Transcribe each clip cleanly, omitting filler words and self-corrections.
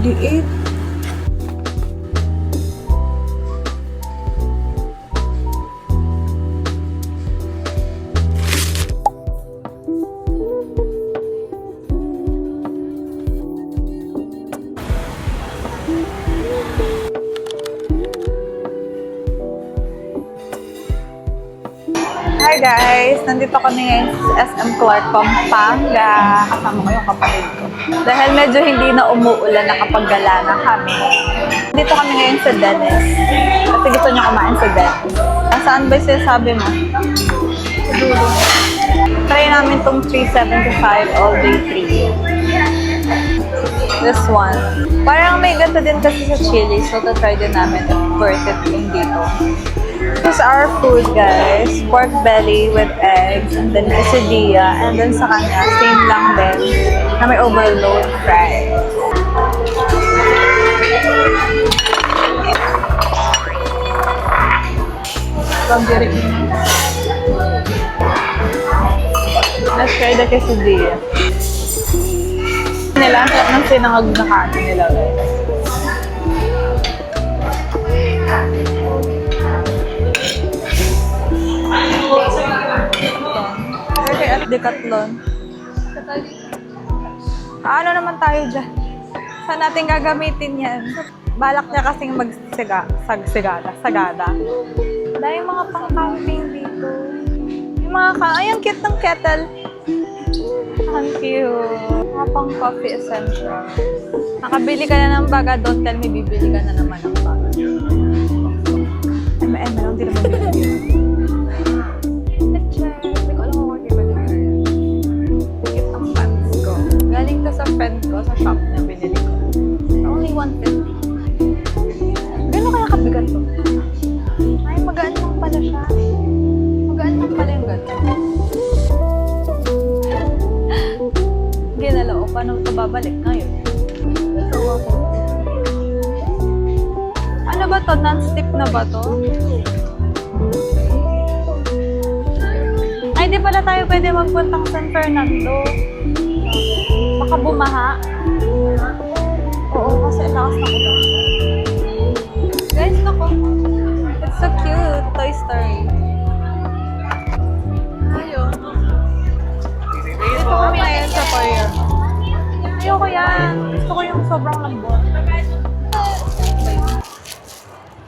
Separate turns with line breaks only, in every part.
liit. Hi guys! Nandito kami ngayon sa SM Clark, Pampanga. Kasama ko yung kapatid ko. Dahil medyo hindi na umuulan, nakapaggala na kami. Dito kami ngayon sa Dennis. Kasi gusto niya kumain sa Dennis. Saan ba sinasabi mo? Sa dulo. Try namin tong 375 all day 3. This one. Parang may gato din kasi sa chili, so try din namin if worth it yung dito. This is our food, guys. Pork belly with eggs, and then quesadilla, and then sa kanya, same lang din, na may overload fries. Let's try the quesadilla. Nila, ang sarap ng sinangag na kanin nila, guys. Decathlon. Ano naman tayo dyan? Saan natin gagamitin yan? Balak niya kasing sagada. Dahil yung mga pang-camping dito. Yung mga ay, ang cute ng kettle. Ang cute. Mga pang-coffee essential. Nakabili ka na ng baga, don't tell me bibili ka na naman ng baga. M&M lang, hindi naman bibili. Galing to sa friend ko, sa shop na binili ko. Only 150. Gano'n kaya kabigat to? Ay, magaan lang pala siya. Magaan lang pala yung gato. Ginalao, paano ito babalik ngayon? Ito ako. Ano ba to? Non-stick na ba to? Ay, di pala tayo pwede magpuntang San Fernando. Baka bumaha. Oo, kasi lakas na ulan. Guys, nako. It's so cute. Toy Story. Ayun. Dito kami ngayon sa Korea. Ayoko yan. Gusto ko yung sobrang lambot.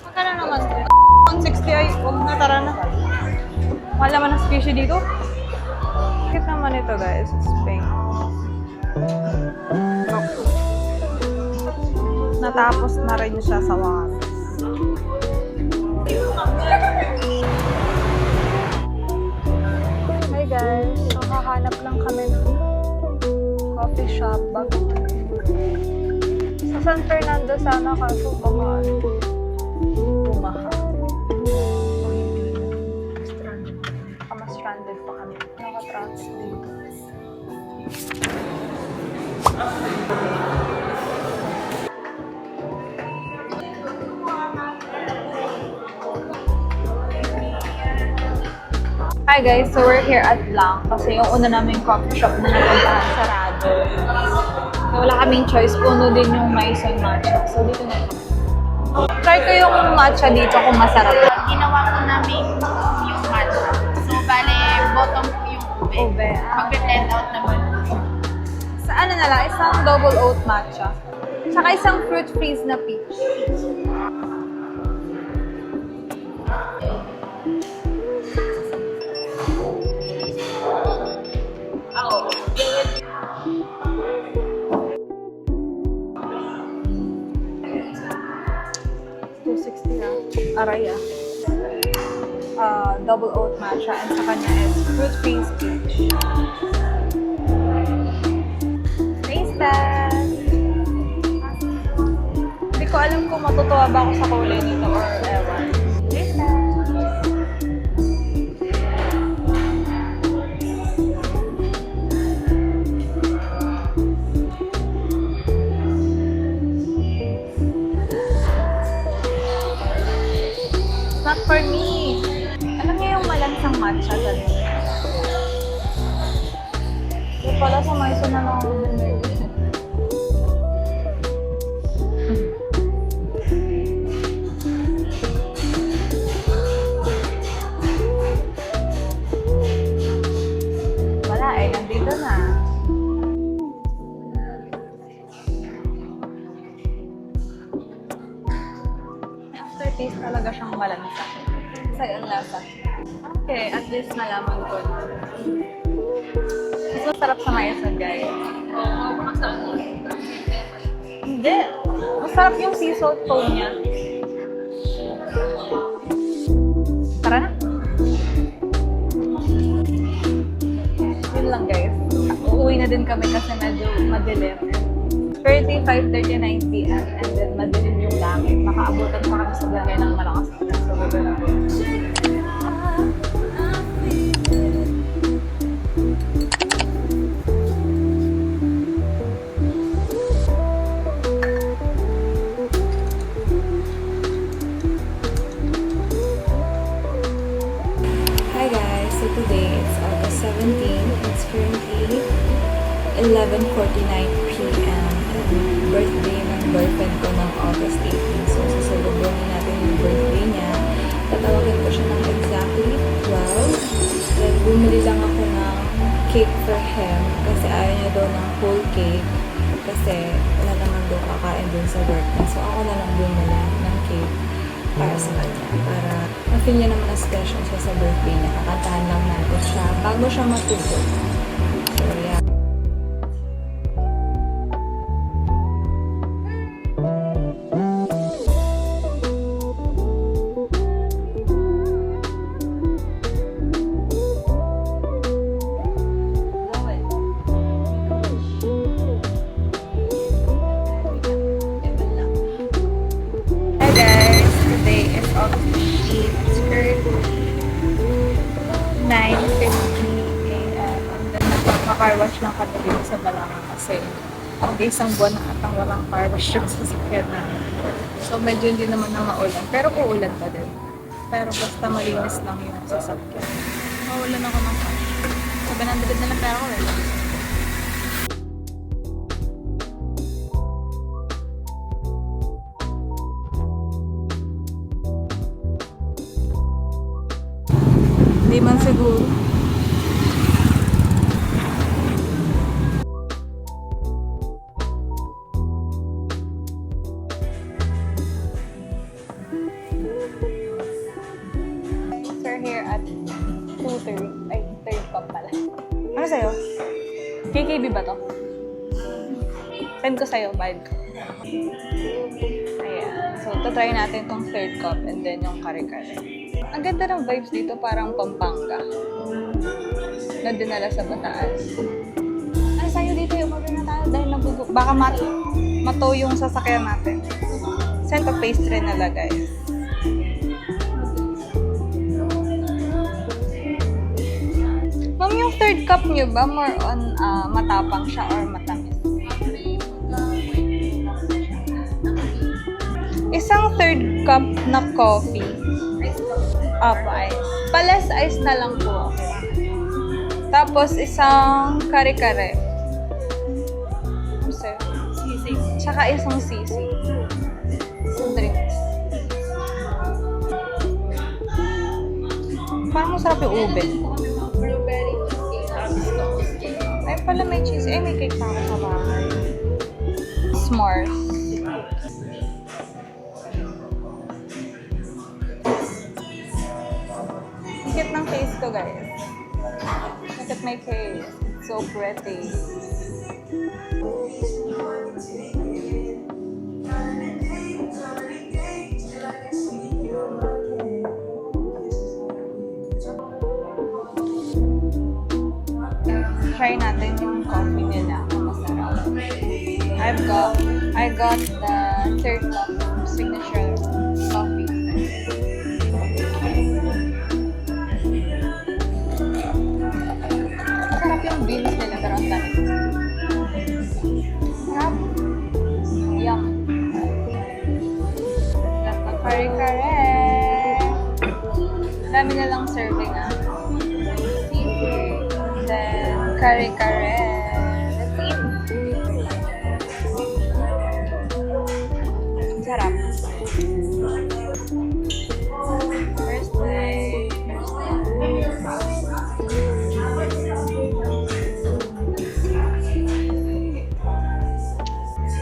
Magkano naman? 160 ay, huwag na, tara na. Mahal naman ang squishy dito. Cute naman ito, guys. It's pink. Natapos na rin siya sa wakas. Hi guys, nakahanap lang kami ng coffee shop bago sa San Fernando sana, kaso baka bumaha. Baka mas stranded pa kami. Nakatrans dito. Hi guys, so we're here at Blanc kasi yung una namin coffee shop na napuntahan sarado. So wala kaming choice, puno din yung Maison matcha. So dito na ito. Try ko yung matcha dito kung masarap.
Ginawa ko namin yung matcha. So bale, bottom po yung ube.
Ube.
Mag-blend out naman.
Sa ano na lang, isang double oat matcha. Tsaka isang fruit freeze na peach. Araya. Double oat matcha and sa kanya is fruit freeze peach. Taste test! Hindi ko alam kung matutuwa ba ako sa kulay nito or ewan. Taste test! Not for me. Alam niyo yung malansang matcha ganun. Yung pala sa Maison na lang ako bumili. aftertaste talaga siyang malansa. Sa ang lasa. Okay, at least nalaman ko. Mas masarap sa mayasan, guys. Hindi. Masarap yung sea salt tone niya. Tara na. Yun lang, guys. Uuwi na din kami kasi medyo madilim. 5:39 p.m. and then madilim yung langit. Makaabutan pa kami sa bagay ng malakas na sa baba.
Hi guys, so today it's August 17. It's currently 11:49 p.m. and birthday ng boyfriend ko ng August 18. So sasalubungin natin yung birthday niya. Tatawagin ko siya ng exactly 12. Then bumili lang ako ng cake for him kasi ayaw niya daw ng whole cake kasi wala naman daw kakain dun sa work niya. So ako na lang bumili ng cake para sa kanya. Para ma-feel niya naman na special siya sa birthday niya. Kakantahan lang natin siya bago siya matulog. So, yeah.
Hi guys, today is August 8. It's currently 9:50 a.m. And then nagpapa-car wash lang kami dito sa Balanga kasi isang buwan na atang walang car wash yung sasakyan namin. So medyo hindi naman na maulan, pero uulan pa din. Pero basta malinis lang yung sasakyan. Maulan ako ng cash. 700 na lang pera ko eh. Hindi man siguro. We're here at 2:30. Ay, third cup pala. Ano sa'yo? KKB ba to? Send ko sa'yo, vibe. Ayan. So, try natin tong third cup and then yung kare-kare. Ang ganda ng vibes dito, parang Pampanga. Na dinala sa Bataan. Ano sa'yo dito? Umabili na tayo dahil baka mato yung sasakyan natin. Send to pastry nila, guys. Ma'am, yung third cup nyo ba more on matapang siya or matamis? Isang third cup na coffee. Opo, ice. Palas ice na lang po. Tapos isang kare-kare. Sisig. Tsaka isang sisig. Isang drinks. Parang masarap yung ube.
Blueberry cheesecake.
Ay pala may cheese. Ay may cake pa ako sa bahay. S'mores. Cute ng case ko, guys. Look at my case. It's so pretty. Try natin yung coffee nila. Masarap. I got the third cup signature coffee. Sarap yung beans nila, pero ang tamis. Sarap. Yum. Got the kare-kare. Dami na lang serving, seafood. Then, kare-kare. Let's eat. Ang sarap. First time.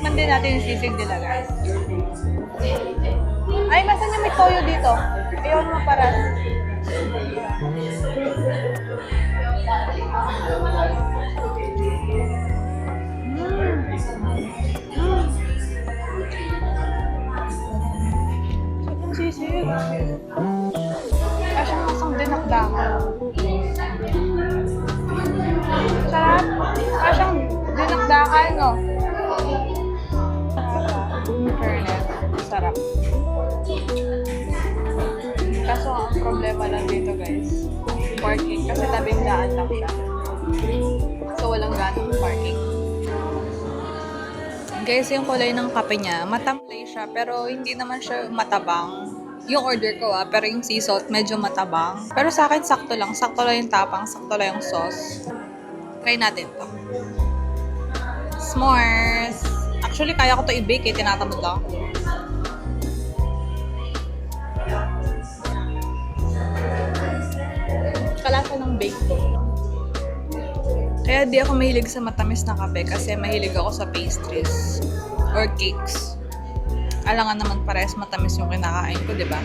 Tikman din natin yung sisig nila, guys. Ay, masan yung may toyo dito. Ayaw naman paras. Ang sisig. Kaya siyang masang dinakdakan. Sarap. Kaya siyang dinakdakan, no? Fairness. Sarap. Kaso ang problema lang dito, guys, parking. Kasi tabing daan lang siya. So, walang ganong parking. Guys, yung kulay ng kape niya, matamlay siya, pero hindi naman siya matabang. Yung order ko pero yung sea salt medyo matabang. Pero sa akin, sakto lang yung tapang, sakto lang yung sauce. Try natin to. S'mores! Actually, kaya ko to i-bake tinatamad lang. Kalasa ng bake to. Kaya di ako mahilig sa matamis na kape kasi mahilig ako sa pastries or cakes. Alangan naman parehas matamis yung kinakain ko, di ba?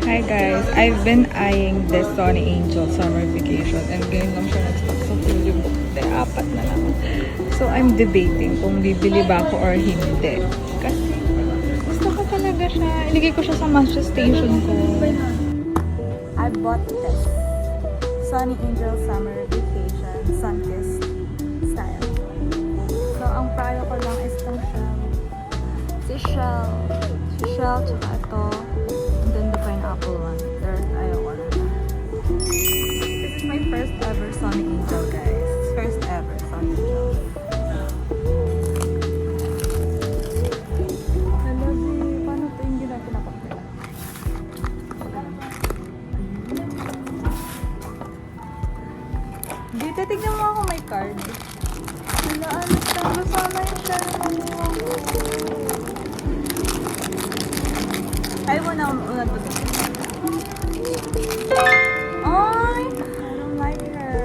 Hi guys, I've been eyeing this Sony Angel Summer Vacation and ngayon lang siya nag-stock sa fully booked. Apat na lang. So I'm debating kung bibili ba ako or hindi. Kasi gusto ko talaga siya. Iligay ko siya sa matcha station ko. I bought this. Sony Angel Summer Vacation Sunkissed style. So ang prior ko lang is itong shell. Si shell, tsaka ito. Pineapple one. There's ayaw na. This is my first ever Sony Angel, guys. First ever Sony Angel. Hello, babe. Paano ito yung ginapinapak nila? Dito, tignan mo ako may card. Wala, ano sana yung shell mo. Ayaw mo na una to. Ay! I don't like her.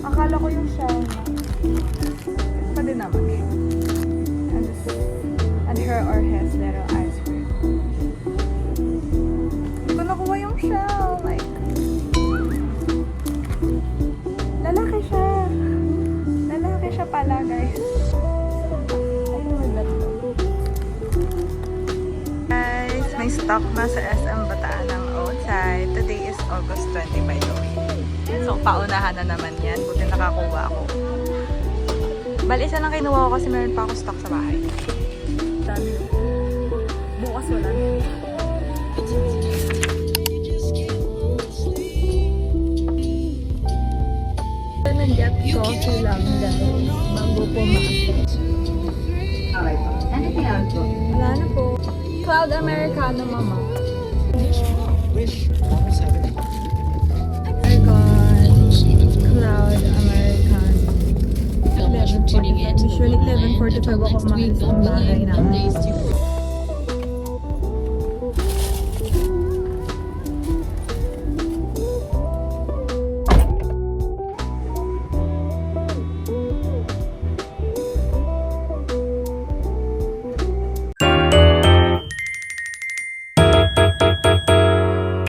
Akala ko yung shell na. Pwede naman eh. And her or his little ice cream. Hindi ko nakuha yung shell. Like, lalaki siya. Lalaki siya pala, guys. Guys, may stock na sa SM Bataan ng outside. Today is August 20, by the way. So, paunahan na naman yan. Buti nakakuha ako. Bali, isa lang kinuha ko kasi meron pa ako stock sa bahay. Dami. Bukas wala na. Nag-get coffee lang, guys. Bago po
Alright. Anything else?
Wala na po. Cloud Americano, mama. I got Cloud Americano. 11:45. Usually 11:45 ako umalis ng bahay namin.